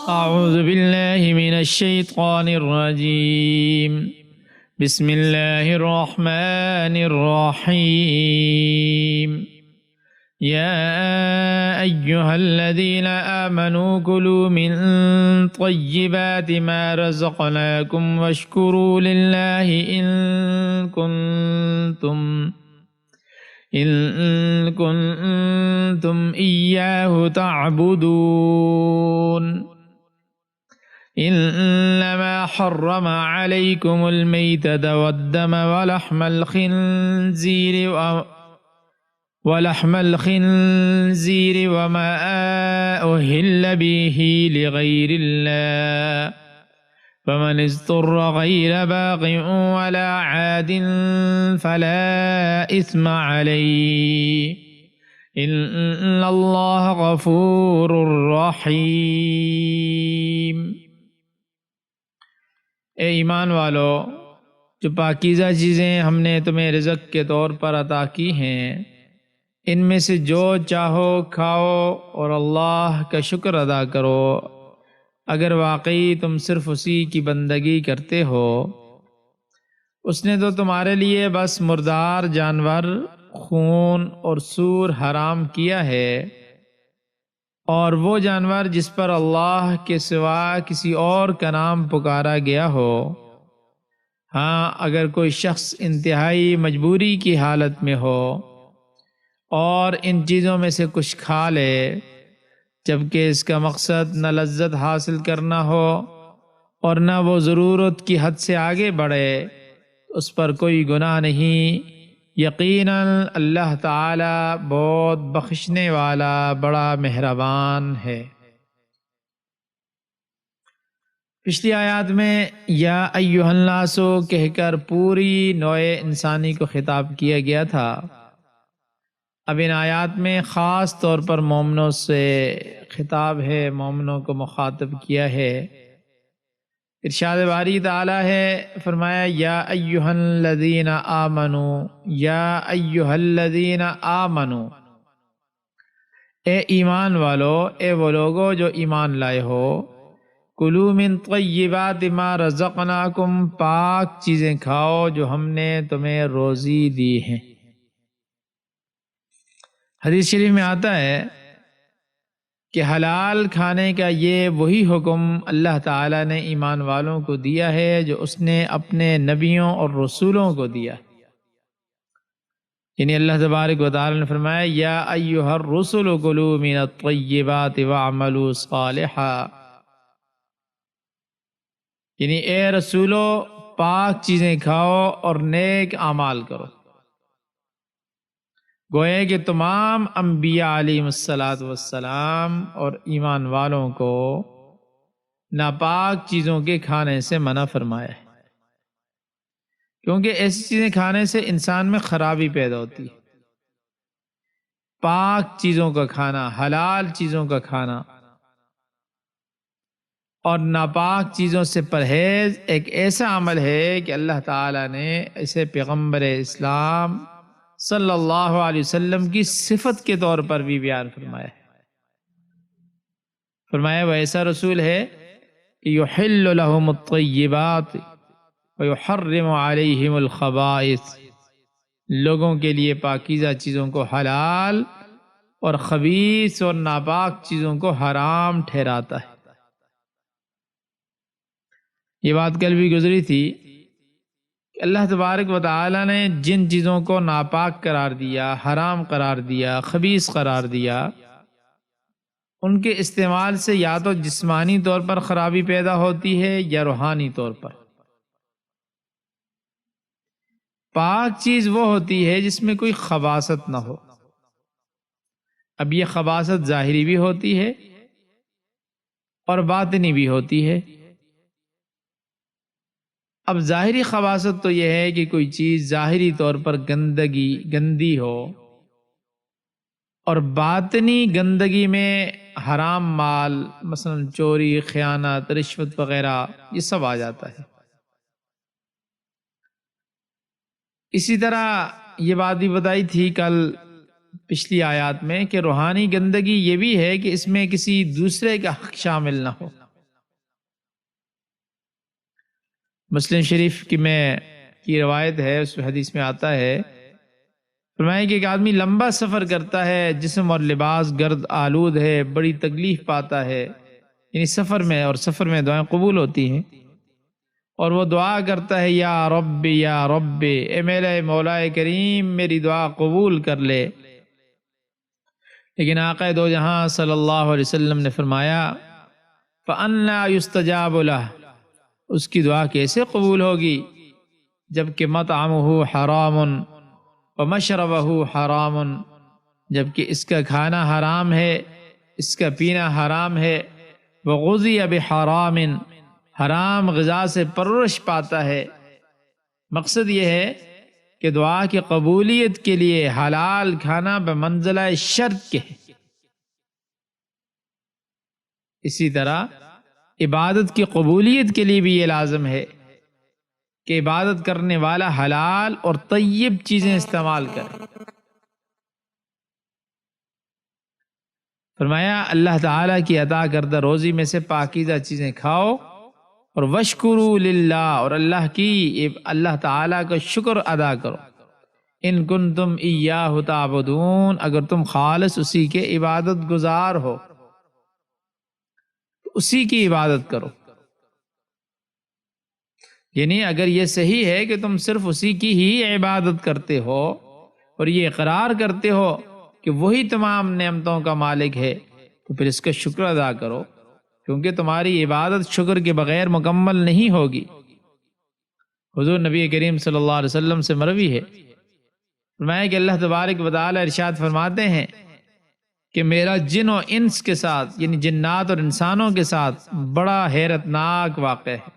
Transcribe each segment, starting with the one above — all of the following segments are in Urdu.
أعوذ بالله من الشيطان الرجيم بسم الله الرحمن الرحيم يا أيها الذين آمنوا كلوا من طيبات ما رزقناكم واشكروا لله إن كنتم إياه تعبدون إنما حرم عليكم الميتة والدم ولحم الخنزير وما أهل به لغير الله فمن اضطر غير باغ ولا عاد فلا إثم عليه إن الله غفور رحيم۔ اے ایمان والو، جو پاکیزہ چیزیں ہم نے تمہیں رزق کے طور پر عطا کی ہیں، ان میں سے جو چاہو کھاؤ اور اللہ کا شکر ادا کرو اگر واقعی تم صرف اسی کی بندگی کرتے ہو۔ اس نے تو تمہارے لیے بس مردار جانور، خون اور سور حرام کیا ہے، اور وہ جانور جس پر اللہ کے سوا کسی اور کا نام پکارا گیا ہو۔ ہاں، اگر کوئی شخص انتہائی مجبوری کی حالت میں ہو اور ان چیزوں میں سے کچھ کھا لے، جبکہ اس کا مقصد نہ لذت حاصل کرنا ہو اور نہ وہ ضرورت کی حد سے آگے بڑھے، اس پر کوئی گناہ نہیں۔ یقیناً اللہ تعالی بہت بخشنے والا، بڑا مہربان ہے۔ پچھلی آیات میں یا ایھا الناس کہہ کر پوری نوع انسانی کو خطاب کیا گیا تھا۔ اب ان آیات میں خاص طور پر مومنوں سے خطاب ہے، مومنوں کو مخاطب کیا ہے۔ ارشاد باری تعالی ہے، فرمایا یا ایھا الذین آمنوا، یا ایھا الذین آمنوا، اے ایمان والو، اے وہ لوگو جو ایمان لائے ہو، کلوا من طیبات ما رزقناکم، پاک چیزیں کھاؤ جو ہم نے تمہیں روزی دی ہیں۔ حدیث شریف میں آتا ہے کہ حلال کھانے کا یہ وہی حکم اللہ تعالیٰ نے ایمان والوں کو دیا ہے جو اس نے اپنے نبیوں اور رسولوں کو دیا۔ یعنی اللہ تبارک و تعالیٰ نے فرمایا یا ایھا الرسل کلوا من الطیبات واعملوا صالحا، یعنی اے رسولو، پاک چیزیں کھاؤ اور نیک اعمال کرو۔ گویا کہ تمام انبیاء علیہم السلام اور ایمان والوں کو ناپاک چیزوں کے کھانے سے منع فرمایا ہے، کیونکہ ایسی چیزیں کھانے سے انسان میں خرابی پیدا ہوتی ہے۔ پاک چیزوں کا کھانا، حلال چیزوں کا کھانا اور ناپاک چیزوں سے پرہیز ایک ایسا عمل ہے کہ اللہ تعالیٰ نے اسے پیغمبر اسلام صلی اللہ علیہ وسلم کی صفت کے طور پر بھی بیان فرمایا ہے۔ فرمایا وہ ایسا رسول ہے کہ یحل لهم الطیبات ویحرم علیہم الخبائث، لوگوں کے لیے پاکیزہ چیزوں کو حلال اور خبیث اور ناپاک چیزوں کو حرام ٹھہراتا ہے۔ یہ بات کل بھی گزری تھی کہ اللہ تبارک و تعالی نے جن چیزوں کو ناپاک قرار دیا، حرام قرار دیا، خبیث قرار دیا، ان کے استعمال سے یا تو جسمانی طور پر خرابی پیدا ہوتی ہے یا روحانی طور پر۔ پاک چیز وہ ہوتی ہے جس میں کوئی خباثت نہ ہو۔ اب یہ خباثت ظاہری بھی ہوتی ہے اور باطنی بھی ہوتی ہے۔ اب ظاہری خباثت تو یہ ہے کہ کوئی چیز ظاہری طور پر گندی ہو، اور باطنی گندگی میں حرام مال، مثلا چوری، خیانت، رشوت وغیرہ، یہ سب آ جاتا ہے۔ اسی طرح یہ بات بھی بتائی تھی کل پچھلی آیات میں کہ روحانی گندگی یہ بھی ہے کہ اس میں کسی دوسرے کا حق شامل نہ ہو۔ مسلم شریف کی روایت ہے، اس حدیث میں آتا ہے، فرمایا کہ ایک آدمی لمبا سفر کرتا ہے، جسم اور لباس گرد آلود ہے، بڑی تکلیف پاتا ہے، یعنی سفر میں دعائیں قبول ہوتی ہیں، اور وہ دعا کرتا ہے یا رب یا رب، اے میرے مولا کریم میری دعا قبول کر لے۔ لیکن آقا دو جہاں صلی اللہ علیہ وسلم نے فرمایا فَأَنَّا يُسْتَجَابُ لَهُ، اس کی دعا کیسے قبول ہوگی جبکہ مطعمہ حرام ومشربہ حرام، جبکہ اس کا کھانا حرام ہے، اس کا پینا حرام ہے، وغذی بحرام، حرام غذا سے پرورش پاتا ہے۔ مقصد یہ ہے کہ دعا کی قبولیت کے لیے حلال کھانا بمنزلہ شرط کے ہے۔ اسی طرح عبادت کی قبولیت کے لیے بھی یہ لازم ہے کہ عبادت کرنے والا حلال اور طیب چیزیں استعمال کرے۔ فرمایا اللہ تعالیٰ کی عطا کردہ روزی میں سے پاکیزہ چیزیں کھاؤ، اور وشکروا للہ، اور اللہ تعالیٰ کا شکر ادا کرو، ان کنتم ایاہ تعبدون، اگر تم خالص اسی کے عبادت گزار ہو تو اسی کی عبادت کرو۔ یعنی اگر یہ صحیح ہے کہ تم صرف اسی کی ہی عبادت کرتے ہو اور یہ اقرار کرتے ہو کہ وہی تمام نعمتوں کا مالک ہے، تو پھر اس کا شکر ادا کرو، کیونکہ تمہاری عبادت شکر کے بغیر مکمل نہیں ہوگی۔ حضور نبی کریم صلی اللہ علیہ وسلم سے مروی ہے، فرمایا کہ اللہ تبارک و تعالی ارشاد فرماتے ہیں کہ میرا جن و انس کے ساتھ، یعنی جنات اور انسانوں کے ساتھ بڑا حیرت ناک واقعہ ہے،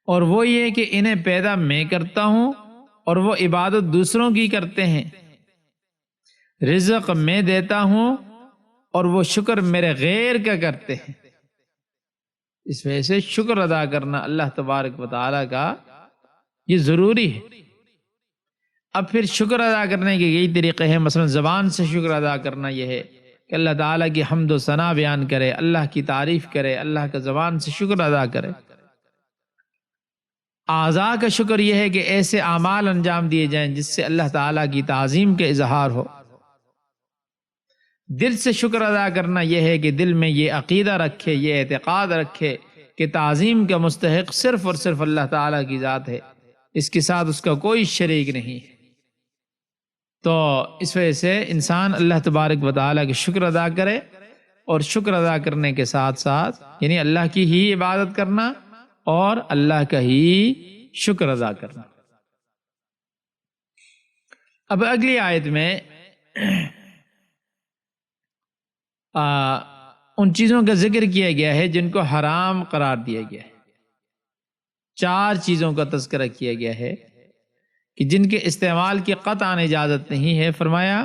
اور وہ یہ کہ انہیں پیدا میں کرتا ہوں اور وہ عبادت دوسروں کی کرتے ہیں، رزق میں دیتا ہوں اور وہ شکر میرے غیر کا کرتے ہیں۔ اس وجہ سے شکر ادا کرنا اللہ تبارک و تعالیٰ کا یہ ضروری ہے۔ اب پھر شکر ادا کرنے کے یہی طریقے ہیں، مثلا زبان سے شکر ادا کرنا یہ ہے کہ اللہ تعالیٰ کی حمد و ثنا بیان کرے، اللہ کی تعریف کرے، اللہ کا زبان سے شکر ادا کرے۔ اعضاء کا شکر یہ ہے کہ ایسے اعمال انجام دیے جائیں جس سے اللہ تعالیٰ کی تعظیم کا اظہار ہو۔ دل سے شکر ادا کرنا یہ ہے کہ دل میں یہ عقیدہ رکھے، یہ اعتقاد رکھے کہ تعظیم کا مستحق صرف اور صرف اللہ تعالیٰ کی ذات ہے، اس کے ساتھ اس کا کوئی شریک نہیں ہے۔ تو اس وجہ سے انسان اللہ تبارک و تعالیٰ کے شکر ادا کرے، اور شکر ادا کرنے کے ساتھ ساتھ یعنی اللہ کی ہی عبادت کرنا اور اللہ کا ہی شکر ادا کرنا۔ اب اگلی آیت میں ان چیزوں کا ذکر کیا گیا ہے جن کو حرام قرار دیا گیا ہے۔ 4 چیزوں کا تذکرہ کیا گیا ہے کہ جن کے استعمال کی قطعاً اجازت نہیں ہے۔ فرمایا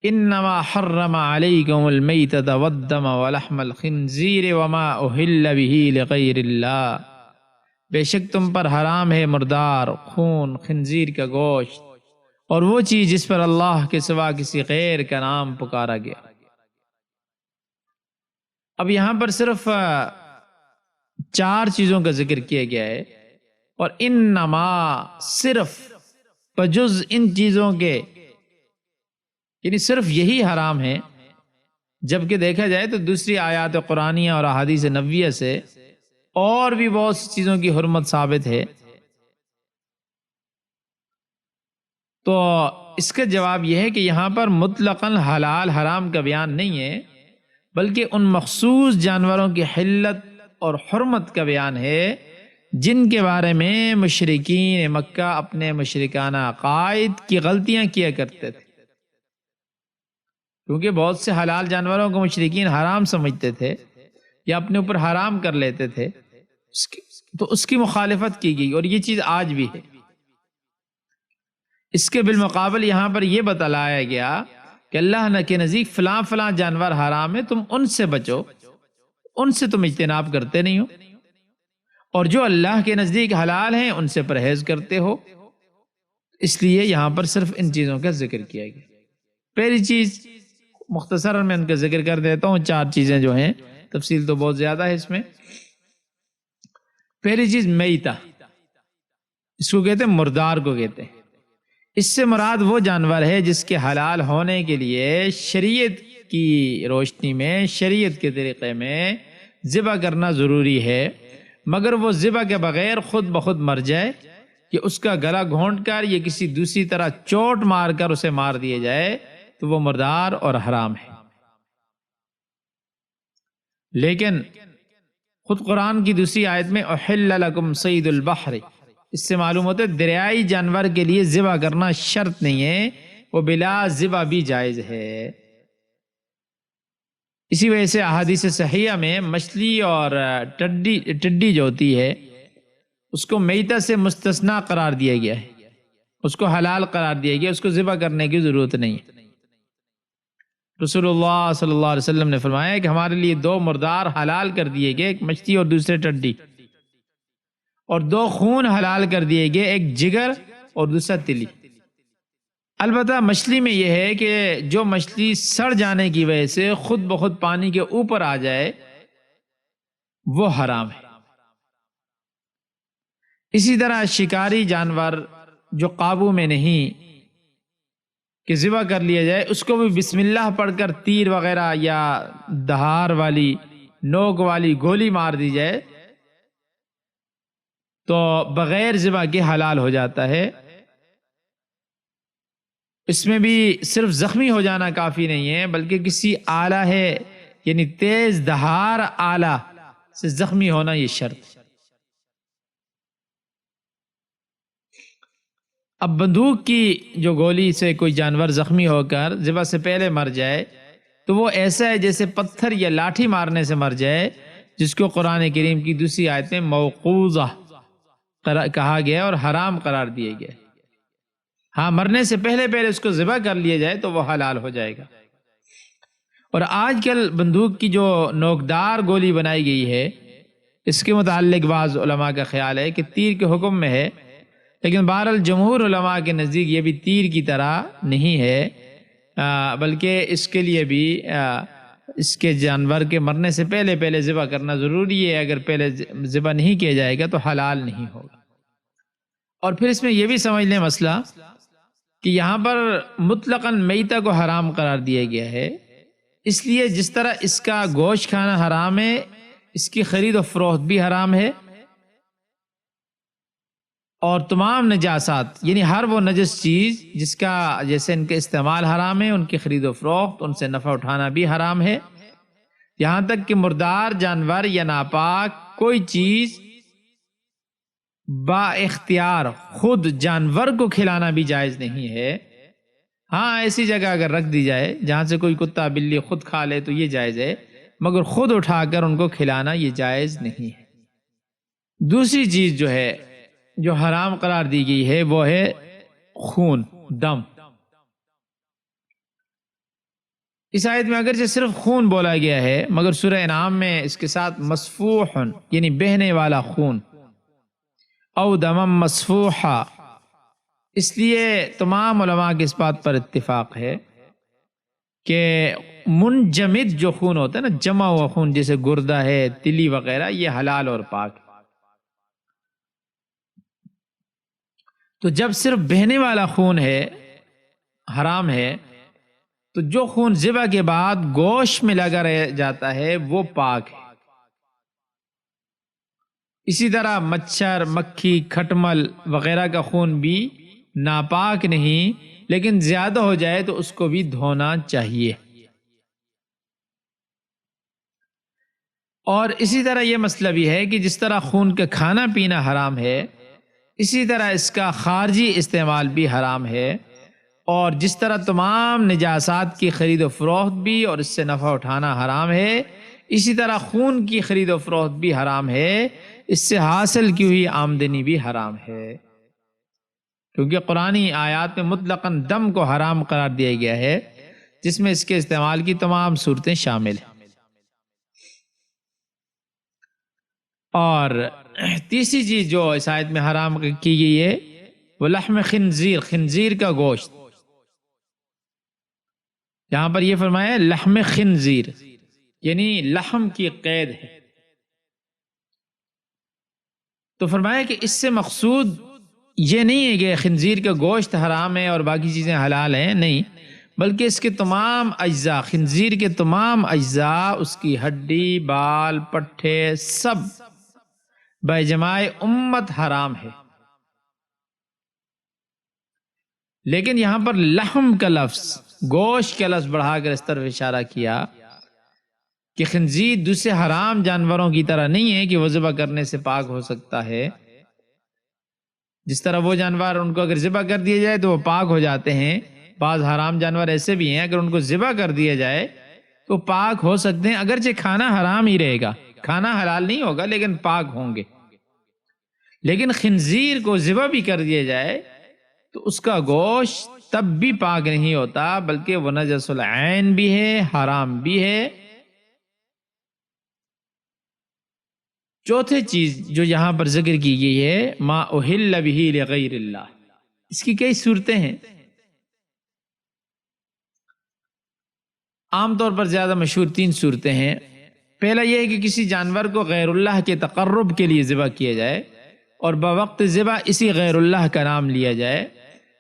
انما حرم علیکم المیتۃ والدم ولحم الخنزیر وما اہل بہ لغیر اللہ، بے شک تم پر حرام ہے مردار، خون، خنزیر کا گوشت، اور وہ چیز جس پر اللہ کے سوا کسی غیر کا نام پکارا گیا۔ اب یہاں پر صرف 4 چیزوں کا ذکر کیا گیا ہے، اور انما صرف بجز ان چیزوں کے، یعنی صرف یہی حرام ہے، جبکہ دیکھا جائے تو دوسری آیات قرآنیہ اور احادیث نبویہ سے اور بھی بہت سی چیزوں کی حرمت ثابت ہے۔ تو اس کا جواب یہ ہے کہ یہاں پر مطلقاً حلال حرام کا بیان نہیں ہے، بلکہ ان مخصوص جانوروں کی حلت اور حرمت کا بیان ہے جن کے بارے میں مشرکین مکہ اپنے مشرکانہ عقائد کی غلطیاں کیا کرتے تھے، کیونکہ بہت سے حلال جانوروں کو مشرکین حرام سمجھتے تھے یا اپنے اوپر حرام کر لیتے تھے، تو اس کی مخالفت کی گئی، اور یہ چیز آج بھی ہے۔ اس کے بالمقابل یہاں پر یہ بتلایا گیا کہ اللہ کے نزدیک فلاں فلاں جانور حرام ہے، تم ان سے بچو، ان سے تم اجتناب کرتے نہیں ہو، اور جو اللہ کے نزدیک حلال ہیں ان سے پرہیز کرتے ہو۔ اس لیے یہاں پر صرف ان چیزوں کا ذکر کیا گیا۔ پہلی چیز مختصر میں ان کا ذکر کر دیتا ہوں، 4 چیزیں جو ہیں، تفصیل تو بہت زیادہ ہے اس میں۔ پہلی چیز میتہ، اس کو کہتے ہیں مردار کو کہتے ہیں۔ اس سے مراد وہ جانور ہے جس کے حلال ہونے کے لیے شریعت کی روشنی میں، شریعت کے طریقے میں ذبح کرنا ضروری ہے، مگر وہ ذبح کے بغیر خود بخود مر جائے، کہ اس کا گلا گھونٹ کر یا کسی دوسری طرح چوٹ مار کر اسے مار دیا جائے تو وہ مردار اور حرام ہے۔ لیکن خود قرآن کی دوسری آیت میں احل لکم صید البحر، اس سے معلوم ہوتا ہے دریائی جانور کے لیے ذبح کرنا شرط نہیں ہے، وہ بلا ذبح بھی جائز ہے۔ اسی وجہ سے احادیث صحیحہ میں مچھلی اور ٹڈی جو ہوتی ہے اس کو میتہ سے مستثنا قرار دیا گیا ہے، اس کو حلال قرار دیا گیا، اس کو ذبح کرنے کی ضرورت نہیں ہے۔ رسول اللہ صلی اللہ علیہ وسلم نے فرمایا کہ ہمارے لیے 2 مردار حلال کر دیے گئے، ایک مچھلی اور دوسرے ٹڈی، اور 2 خون حلال کر دیے گئے، ایک جگر اور دوسرا تلی۔ البتہ مچھلی میں یہ ہے کہ جو مچھلی سڑ جانے کی وجہ سے خود بخود پانی کے اوپر آ جائے وہ حرام ہے۔ اسی طرح شکاری جانور جو قابو میں نہیں کہ ذبح کر لیا جائے، اس کو بھی بسم اللہ پڑھ کر تیر وغیرہ یا دھار والی نوک والی گولی مار دی جائے تو بغیر ذبح کے حلال ہو جاتا ہے۔ اس میں بھی صرف زخمی ہو جانا کافی نہیں ہے، بلکہ کسی آلہ ہے یعنی تیز دھار آلہ سے زخمی ہونا یہ شرط۔ اب بندوق کی جو گولی سے کوئی جانور زخمی ہو کر ذبح سے پہلے مر جائے تو وہ ایسا ہے جیسے پتھر یا لاٹھی مارنے سے مر جائے، جس کو قرآن کریم کی دوسری آیت میں موقوذہ کہا گیا اور حرام قرار دیے گئے۔ ہاں، مرنے سے پہلے اس کو ذبح کر لیا جائے تو وہ حلال ہو جائے گا۔ اور آج کل بندوق کی جو نوکدار گولی بنائی گئی ہے، اس کے متعلق بعض علماء کا خیال ہے کہ تیر کے حکم میں ہے، لیکن بہرحال جمہور علماء کے نزدیک یہ بھی تیر کی طرح نہیں ہے، بلکہ اس کے لیے بھی اس کے جانور کے مرنے سے پہلے ذبح کرنا ضروری ہے۔ اگر پہلے ذبح نہیں کیا جائے گا تو حلال نہیں ہوگا۔ اور پھر اس میں یہ بھی سمجھ لیں مسئلہ کہ یہاں پر مطلقاً میتہ کو حرام قرار دیا گیا ہے، اس لیے جس طرح اس کا گوشت کھانا حرام ہے، اس کی خرید و فروخت بھی حرام ہے، اور تمام نجاسات یعنی ہر وہ نجس چیز جس کا جیسے ان کے استعمال حرام ہے، ان کی خرید و فروخت، ان سے نفع اٹھانا بھی حرام ہے، یہاں تک کہ مردار جانور یا ناپاک کوئی چیز با اختیار خود جانور کو کھلانا بھی جائز نہیں ہے۔ ہاں، ایسی جگہ اگر رکھ دی جائے جہاں سے کوئی کتا بلی خود کھا لے تو یہ جائز ہے، مگر خود اٹھا کر ان کو کھلانا یہ جائز نہیں ہے۔ دوسری چیز جو ہے جو حرام قرار دی گئی ہے وہ ہے خون، دم۔ اس آیت میں اگرچہ صرف خون بولا گیا ہے، مگر سورہ انعام میں اس کے ساتھ مسفوح یعنی بہنے والا خون، او دمم مسفوحا، اس لیے تمام علماء کے اس بات پر اتفاق ہے کہ منجمد جو خون ہوتا ہے نا، جمع ہوا خون جیسے گردہ ہے، تلی وغیرہ، یہ حلال اور پاک۔ تو جب صرف بہنے والا خون ہے حرام ہے، تو جو خون ذبح کے بعد گوشت میں لگا رہ جاتا ہے وہ پاک ہے۔ اسی طرح مچھر، مکھی، کھٹمل وغیرہ کا خون بھی ناپاک نہیں، لیکن زیادہ ہو جائے تو اس کو بھی دھونا چاہیے۔ اور اسی طرح یہ مسئلہ بھی ہے کہ جس طرح خون کا کھانا پینا حرام ہے، اسی طرح اس کا خارجی استعمال بھی حرام ہے، اور جس طرح تمام نجاسات کی خرید و فروخت بھی اور اس سے نفع اٹھانا حرام ہے، اسی طرح خون کی خرید و فروخت بھی حرام ہے، اس سے حاصل کی ہوئی آمدنی بھی حرام ہے، کیونکہ قرآنی آیات میں مطلقاً دم کو حرام قرار دیا گیا ہے، جس میں اس کے استعمال کی تمام صورتیں شامل ہیں۔ اور تیسری چیز جو اس آیت میں حرام کی گئی ہے وہ لحم خنزیر، خنزیر کا گوشت۔ یہاں پر یہ فرمایا ہے لحم خنزیر، یعنی لحم کی قید ہے۔ تو فرمایا کہ اس سے مقصود یہ نہیں ہے کہ خنزیر کا گوشت حرام ہے اور باقی چیزیں حلال ہیں، نہیں، بلکہ اس کے تمام اجزاء، خنزیر کے تمام اجزاء، اس کی ہڈی، بال، پٹھے، سب باجماع امت حرام ہے۔ لیکن یہاں پر لحم کا لفظ، گوشت کا لفظ بڑھا کر اس طرف اشارہ کیا کہ خنزیر دوسرے حرام جانوروں کی طرح نہیں ہے کہ وہ ذبح کرنے سے پاک ہو سکتا ہے۔ جس طرح وہ جانور ان کو اگر ذبح کر دیا جائے تو وہ پاک ہو جاتے ہیں، بعض حرام جانور ایسے بھی ہیں اگر ان کو ذبح کر دیا جائے تو پاک ہو سکتے ہیں، اگرچہ کھانا حرام ہی رہے گا، کھانا حلال نہیں ہوگا لیکن پاک ہوں گے۔ لیکن خنزیر کو ذبح بھی کر دیا جائے تو اس کا گوشت تب بھی پاک نہیں ہوتا، بلکہ وہ نجس العین بھی ہے، حرام بھی ہے۔ چوتھے چیز جو یہاں پر ذکر کی گئی ہے ما اہل بہ لغیر اللہ، اس کی کئی صورتیں ہیں۔ عام طور پر زیادہ مشہور 3 صورتیں ہیں۔ پہلا یہ ہے کہ کسی جانور کو غیر اللہ کے تقرب کے لیے ذبح کیا جائے اور بوقت ذبح اسی غیر اللہ کا نام لیا جائے۔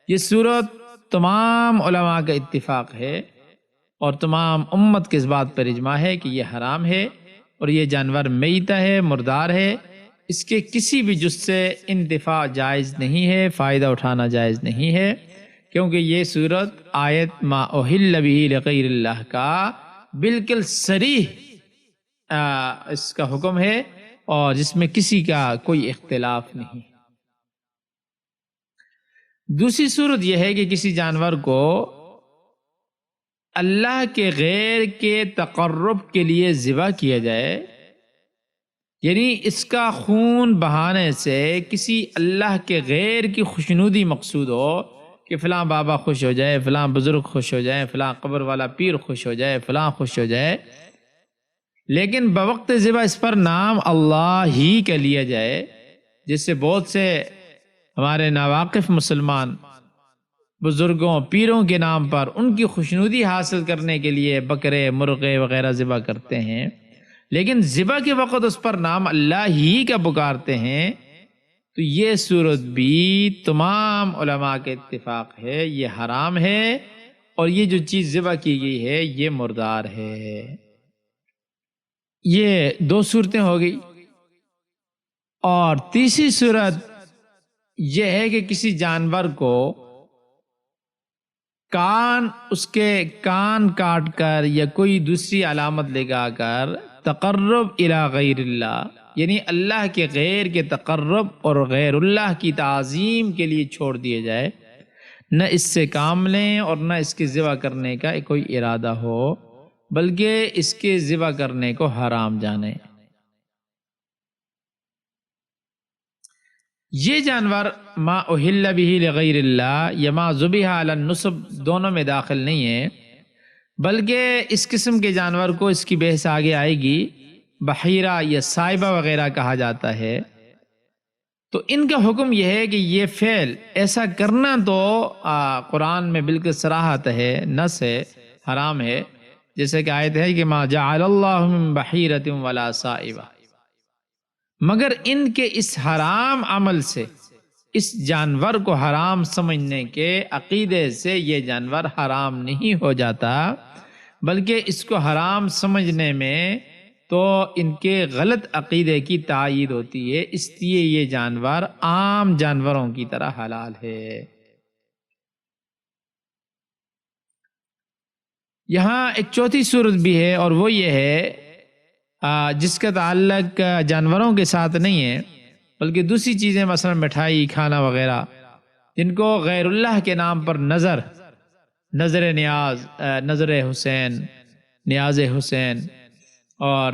یہ صورت تمام علماء کا اتفاق ہے اور تمام امت کے اس بات پر اجماع ہے کہ یہ حرام ہے اور یہ جانور میتہ ہے، مردار ہے، اس کے کسی بھی جز سے انتفاع جائز نہیں ہے، فائدہ اٹھانا جائز نہیں ہے، کیونکہ یہ صورت آیت ما اہل بہ لغیر اللہ کا بالکل صریح اس کا حکم ہے اور جس میں کسی کا کوئی اختلاف نہیں۔ دوسری صورت یہ ہے کہ کسی جانور کو اللہ کے غیر کے تقرب کے لیے ذبح کیا جائے، یعنی اس کا خون بہانے سے کسی اللہ کے غیر کی خوشنودی مقصود ہو کہ فلاں بابا خوش ہو جائے، فلاں بزرگ خوش ہو جائے، فلاں قبر والا پیر خوش ہو جائے، فلاں خوش ہو جائے، لیکن بوقت ذبح اس پر نام اللہ ہی کا لیا جائے، جس سے بہت سے ہمارے ناواقف مسلمان بزرگوں، پیروں کے نام پر ان کی خوشنودی حاصل کرنے کے لیے بکرے، مرغے وغیرہ ذبح کرتے ہیں، لیکن ذبح کے وقت اس پر نام اللہ ہی کا پکارتے ہیں، تو یہ صورت بھی تمام علماء کے اتفاق ہے یہ حرام ہے اور یہ جو چیز ذبح کی گئی ہے یہ مردار ہے۔ یہ 2 صورتیں ہو گئی۔ اور تیسری صورت یہ ہے کہ کسی جانور کو اس کے کان کاٹ کر یا کوئی دوسری علامت لگا کر تقرب الی غیر اللہ، یعنی اللہ کے غیر کے تقرب اور غیر اللہ کی تعظیم کے لیے چھوڑ دیا جائے، نہ اس سے کام لیں اور نہ اس کے ذبح کرنے کا کوئی ارادہ ہو، بلکہ اس کے ذبح کرنے کو حرام جانیں۔ یہ جانور ما اہل بہ لغیر اللہ یا ما ذبح علی النصب دونوں میں داخل نہیں ہے، بلکہ اس قسم کے جانور کو اس کی بحث آگے آئے گی بحیرہ یا سائبہ وغیرہ کہا جاتا ہے۔ تو ان کا حکم یہ ہے کہ یہ فعل ایسا کرنا تو قرآن میں بالکل صراحت ہے، نص ہے، حرام ہے، جیسے کہ آیت ہے کہ ما جعل اللہ من بحیرۃ ولا سائبہ، مگر ان کے اس حرام عمل سے، اس جانور کو حرام سمجھنے کے عقیدے سے یہ جانور حرام نہیں ہو جاتا، بلکہ اس کو حرام سمجھنے میں تو ان کے غلط عقیدے کی تائید ہوتی ہے، اس لیے یہ جانور عام جانوروں کی طرح حلال ہے۔ یہاں ایک چوتھی صورت بھی ہے اور وہ یہ ہے جس کا تعلق جانوروں کے ساتھ نہیں ہے بلکہ دوسری چیزیں، مثلا مٹھائی، کھانا وغیرہ، جن کو غیر اللہ کے نام پر نظر نیاز، نظر حسین، نیاز حسین اور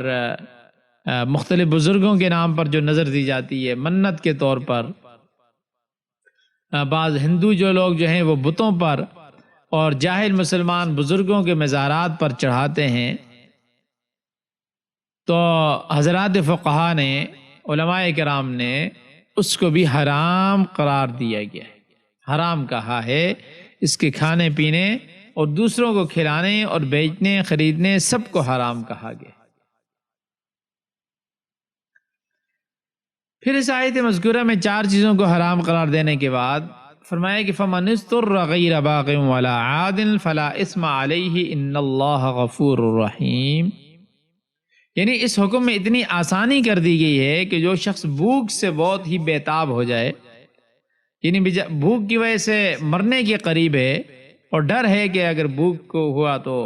مختلف بزرگوں کے نام پر جو نظر دی جاتی ہے منت کے طور پر، بعض ہندو جو لوگ جو ہیں وہ بتوں پر اور جاہل مسلمان بزرگوں کے مزارات پر چڑھاتے ہیں، تو حضرات فقہا نے، علماء کرام نے اس کو بھی حرام قرار دیا گیا ہے، حرام کہا ہے، اس کے کھانے پینے اور دوسروں کو کھلانے اور بیچنے خریدنے سب کو حرام کہا گیا۔ پھر اس آیت مذکورہ میں 4 چیزوں کو حرام قرار دینے کے بعد فرمایا کہ فَمَنِ اضْطُرَّ غَيْرَ بَاغٍ وَلَا عَادٍ فَلَا إِثْمَ عَلَيْهِ إِنَّ اللَّهَ غَفُورٌ رَحِيمٌ، یعنی اس حکم میں اتنی آسانی کر دی گئی ہے کہ جو شخص بھوک سے بہت ہی بے-تاب ہو جائے، یعنی بھوک کی وجہ سے مرنے کے قریب ہے اور ڈر ہے کہ اگر بھوک کو ہوا تو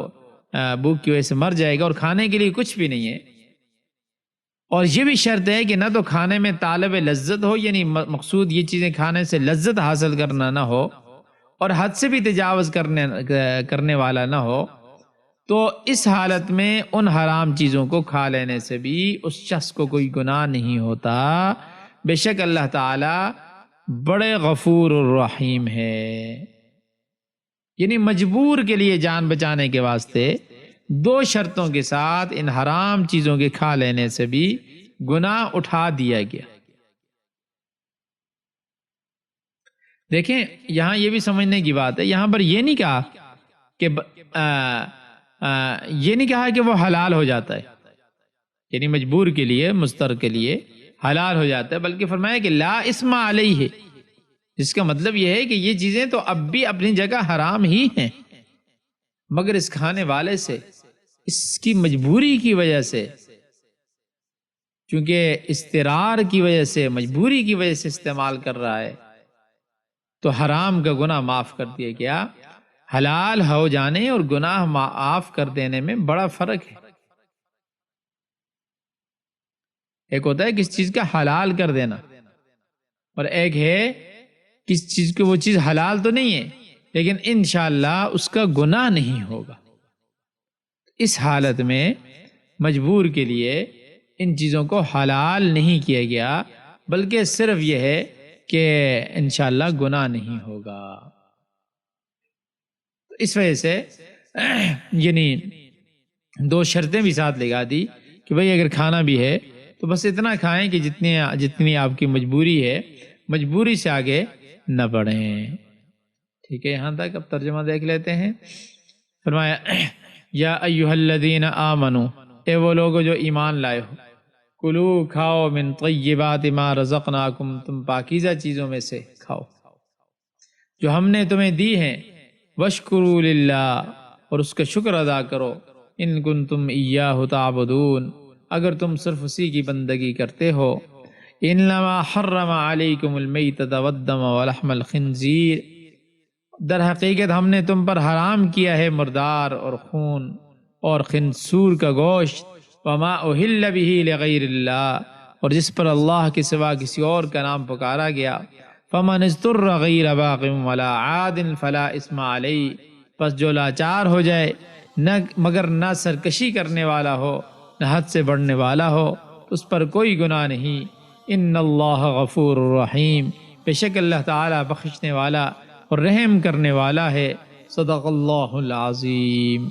بھوک کی وجہ سے مر جائے گا اور کھانے کے لیے کچھ بھی نہیں ہے، اور یہ بھی شرط ہے کہ نہ تو کھانے میں طالب لذت ہو، یعنی مقصود یہ چیزیں کھانے سے لذت حاصل کرنا نہ ہو، اور حد سے بھی تجاوز کرنے والا نہ ہو، تو اس حالت میں ان حرام چیزوں کو کھا لینے سے بھی اس شخص کو کوئی گناہ نہیں ہوتا۔ بے شک اللہ تعالی بڑے غفور الرحیم ہے، یعنی مجبور کے لیے جان بچانے کے واسطے 2 شرطوں کے ساتھ ان حرام چیزوں کے کھا لینے سے بھی گناہ اٹھا دیا گیا۔ دیکھیں یہاں یہ بھی سمجھنے کی بات ہے، یہاں پر یہ نہیں کہا کہ یہ نہیں کہا کہ وہ حلال ہو جاتا ہے، یعنی مجبور کے لیے، مضطر کے لیے حلال ہو جاتا ہے، بلکہ فرمایا کہ لا اسم علیہ، جس کا مطلب یہ ہے کہ یہ چیزیں تو اب بھی اپنی جگہ حرام ہی ہیں، مگر اس کھانے والے سے اس کی مجبوری کی وجہ سے، چونکہ اضطرار کی وجہ سے، مجبوری کی وجہ سے استعمال کر رہا ہے، تو حرام کا گناہ معاف کر دیا گیا۔ حلال ہو جانے اور گناہ معاف کر دینے میں بڑا فرق ہے۔ ایک ہوتا ہے کس چیز کا حلال کر دینا، اور ایک ہے کس چیز کو وہ چیز حلال تو نہیں ہے لیکن انشاءاللہ اس کا گناہ نہیں ہوگا۔ اس حالت میں مجبور کے لیے ان چیزوں کو حلال نہیں کیا گیا، بلکہ صرف یہ ہے کہ انشاءاللہ گناہ نہیں ہوگا۔ اس وجہ سے یعنی 2 شرطیں بھی ساتھ لگا دی کہ بھئی اگر کھانا بھی ہے تو بس اتنا کھائیں کہ جتنی آپ کی مجبوری ہے، مجبوری سے آگے نہ بڑھیں۔ ٹھیک ہے، یہاں تک اب ترجمہ دیکھ لیتے ہیں۔ فرمایا یا ایھا الذین آمنو، اے وہ لوگو جو ایمان لائے ہو، کلو کھاؤ من طیبات ما رزقناکم، تم پاکیزہ چیزوں میں سے کھاؤ جو ہم نے تمہیں دی ہیں، واشکروا للہ، اور اس کا شکر ادا کرو، ان کنتم ایاہ تعبدون، اگر تم صرف اسی کی بندگی کرتے ہو۔ انما حرم علیکم المیتۃ والدم ولحم الخنزیر، در حقیقت ہم نے تم پر حرام کیا ہے مردار اور خون اور خنزور کا گوشت، وما اہل بہ لغیر اللہ، اور جس پر اللہ کے سوا کسی اور کا نام پکارا گیا، فمن اضطر غیر باغ ولا عاد فلا اثم علیہ، پس جو لاچار ہو جائے مگر نہ سرکشی کرنے والا ہو نہ حد سے بڑھنے والا ہو، اس پر کوئی گناہ نہیں۔ ان اللہ غفور رحیم، بے شک اللہ تعالی بخشنے والا اور رحم کرنے والا ہے۔ صدق اللہ العظیم۔